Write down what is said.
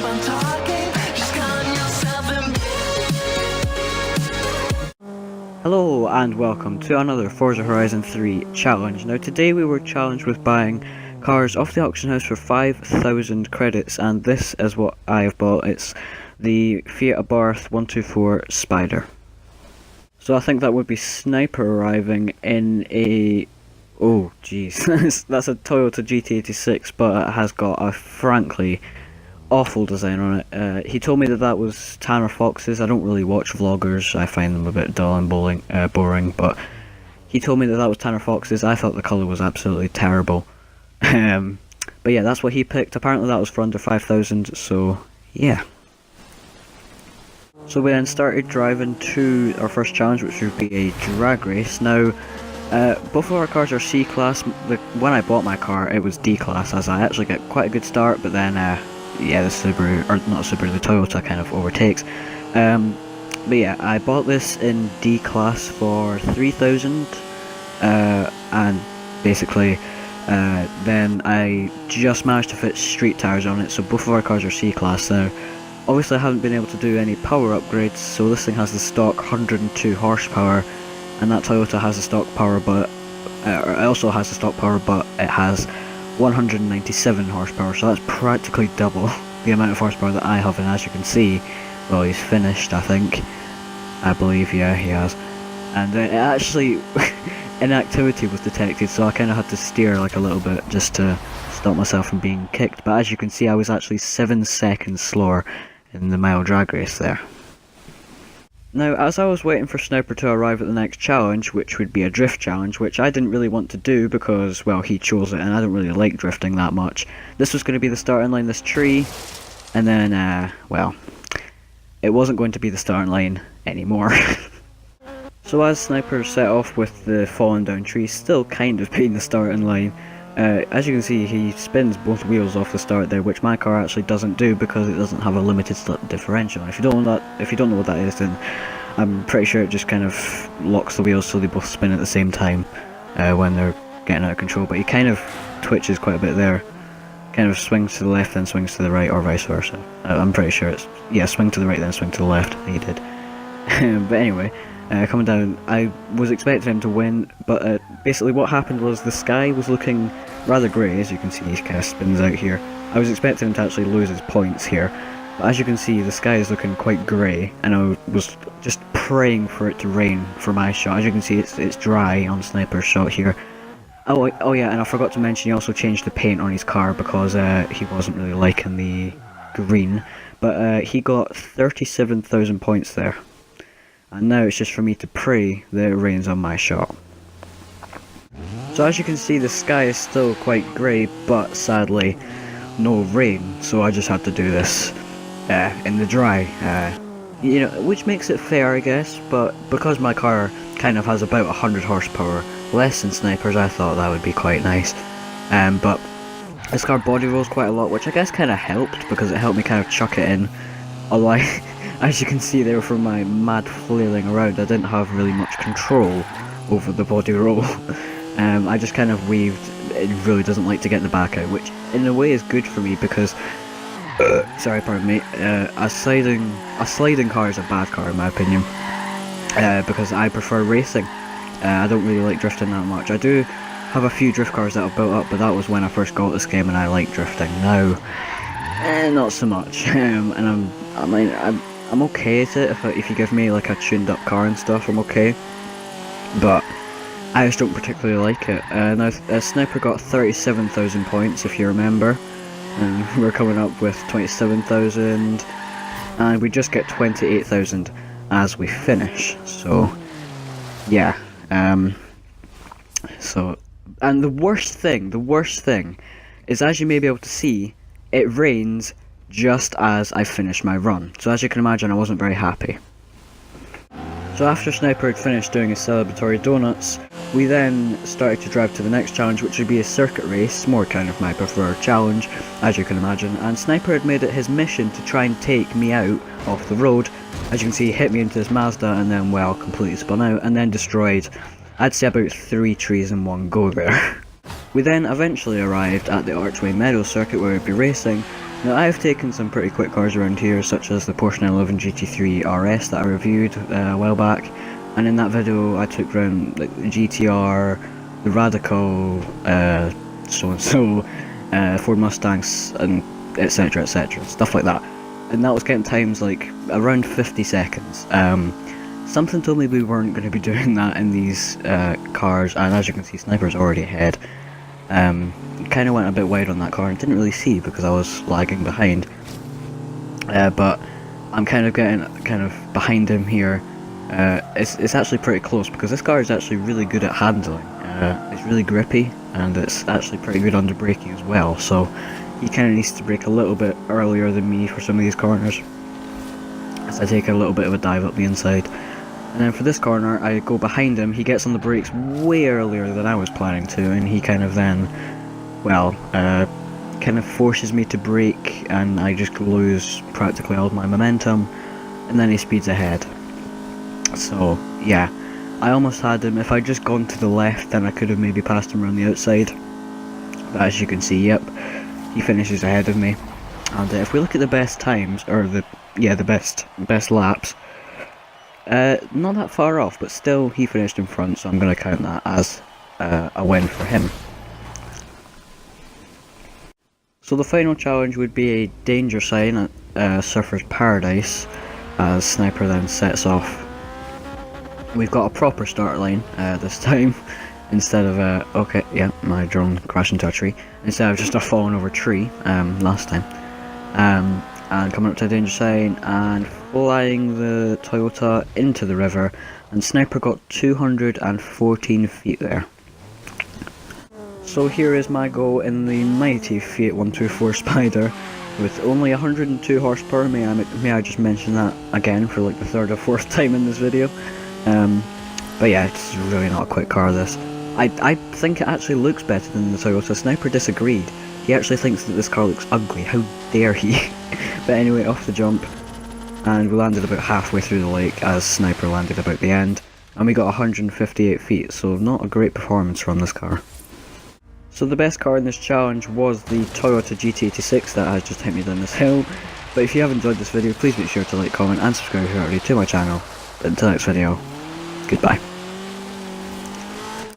on talking, just calm yourself and Hello and welcome to another Forza Horizon 3 challenge. Now today we were challenged with buying cars off the auction house for 5,000 credits, and this is what I have bought. It's the Fiat Abarth 124 Spider. So I think that would be Sniper arriving in a... oh jeez, that's a Toyota GT86, but it has got a frankly awful design on it. He told me that that was Tanner Fox's. I don't really watch vloggers, I find them a bit dull and boring, but he told me that that was Tanner Fox's. I thought the colour was absolutely terrible. But yeah, that's what he picked. Apparently that was for under 5,000, so yeah. So we then started driving to our first challenge, which would be a drag race. Now, both of our cars are C-Class. When I bought my car, it was D-Class, as I actually get quite a good start, but then, yeah, the Subaru, or not Subaru, the Toyota kind of overtakes. But yeah, I bought this in D-Class for 3,000, and basically, then I just managed to fit street tires on it, so both of our cars are C-Class now. Obviously I haven't been able to do any power upgrades, so this thing has the stock 102 horsepower, and that Toyota has the stock power, but it also has the stock power, but it has 197 horsepower, so that's practically double the amount of horsepower that I have. And as you can see, well, he's finished, I believe, yeah, he has. And it actually, inactivity was detected, so I kind of had to steer like a little bit just to stop myself from being kicked, but as you can see I was actually 7 seconds slower in the mile drag race there. Now, as I was waiting for Sniper to arrive at the next challenge, which would be a drift challenge, which I didn't really want to do because, well, he chose it and I don't really like drifting that much. This was going to be the starting line, this tree, and then, well, it wasn't going to be the starting line anymore. So as Sniper set off with the fallen down tree still kind of being the starting line, as you can see, he spins both wheels off the start there, which my car actually doesn't do because it doesn't have a limited slip differential. If you don't know what that is, then I'm pretty sure it just kind of locks the wheels so they both spin at the same time when they're getting out of control. But he kind of twitches quite a bit there, kind of swings to the left then swings to the right, or vice versa. I'm pretty sure it's, yeah, swing to the right then swing to the left. He did. But anyway. Coming down, I was expecting him to win, but basically what happened was the sky was looking rather grey. As you can see, he kind of spins out here. I was expecting him to actually lose his points here, but as you can see, the sky is looking quite grey, and I was just praying for it to rain for my shot. As you can see, it's dry on Sniper's shot here. Oh yeah, and I forgot to mention he also changed the paint on his car because he wasn't really liking the green, but he got 37,000 points there. And now it's just for me to pray that it rains on my shot. So as you can see, the sky is still quite grey, but sadly no rain, so I just had to do this in the dry, you know, which makes it fair, I guess, but because my car kind of has about 100 horsepower less than Sniper's, I thought that would be quite nice. But this car body rolls quite a lot, which I guess kind of helped because it helped me kind of chuck it in, although as you can see there from my mad flailing around, I didn't have really much control over the body roll. I just kind of weaved. It really doesn't like to get the back out, which in a way is good for me because, sorry, pardon me, a sliding car is a bad car in my opinion, because I prefer racing. I don't really like drifting that much. I do have a few drift cars that I've built up, but that was when I first got this game and I like drifting. Now, not so much, and I'm okay at it. If you give me like a tuned up car and stuff, I'm okay. But I just don't particularly like it. Now, Sniper got 37,000 points, if you remember. And we're coming up with 27,000. And we just get 28,000 as we finish. So, yeah. And the worst thing is, as you may be able to see, it rains just as I finished my run. So as you can imagine, I wasn't very happy. So after Sniper had finished doing his celebratory donuts, we then started to drive to the next challenge, which would be a circuit race, more kind of my preferred challenge, as you can imagine, and Sniper had made it his mission to try and take me out off the road. As you can see, he hit me into his Mazda and then, well, completely spun out and then destroyed, I'd say, about 3 trees in one go there. We then eventually arrived at the Archway Meadows circuit where we'd be racing, Now I have taken some pretty quick cars around here, such as the Porsche 911 GT3 RS that I reviewed a while back, and in that video I took around like, the GTR, the Radical, so-and-so, Ford Mustangs, and etc, stuff like that. And that was getting times like around 50 seconds. Something told me we weren't going to be doing that in these cars, and as you can see, Sniper's already ahead. Kind of went a bit wide on that car and didn't really see because I was lagging behind. But I'm kind of getting behind him here. It's actually pretty close because this car is actually really good at handling. It's really grippy and it's actually pretty good under braking as well. So he kind of needs to brake a little bit earlier than me for some of these corners, as I take a little bit of a dive up the inside. And then for this corner, I go behind him. He gets on the brakes way earlier than I was planning to, and he kind of then, well, kind of forces me to brake, and I just lose practically all of my momentum, and then he speeds ahead. So, yeah, I almost had him. If I'd just gone to the left, then I could have maybe passed him around the outside. But as you can see, yep, he finishes ahead of me. And if we look at the best times, or the best laps, not that far off, but still he finished in front, so I'm going to count that as a win for him. So the final challenge would be a danger sign at Surfer's Paradise, as Sniper then sets off. We've got a proper start line this time, instead of okay, yeah, my drone crashed into a tree, instead of just a fallen over tree last time. And coming up to a danger sign and flying the Toyota into the river, and Sniper got 214 feet there. So here is my goal in the mighty Fiat 124 Spider with only 102 horsepower. May I just mention that again for like the third or fourth time in this video. But yeah, it's really not a quick car, this. I think it actually looks better than the Toyota. Sniper disagreed. He actually thinks that this car looks ugly. How dare he? But anyway, off the jump, and we landed about halfway through the lake as Sniper landed about the end, and we got 158 feet, so not a great performance from this car. So the best car in this challenge was the Toyota GT86 that has just hit me down this hill. But if you have enjoyed this video, please make sure to like, comment and subscribe if you're already to my channel. But until next video, goodbye.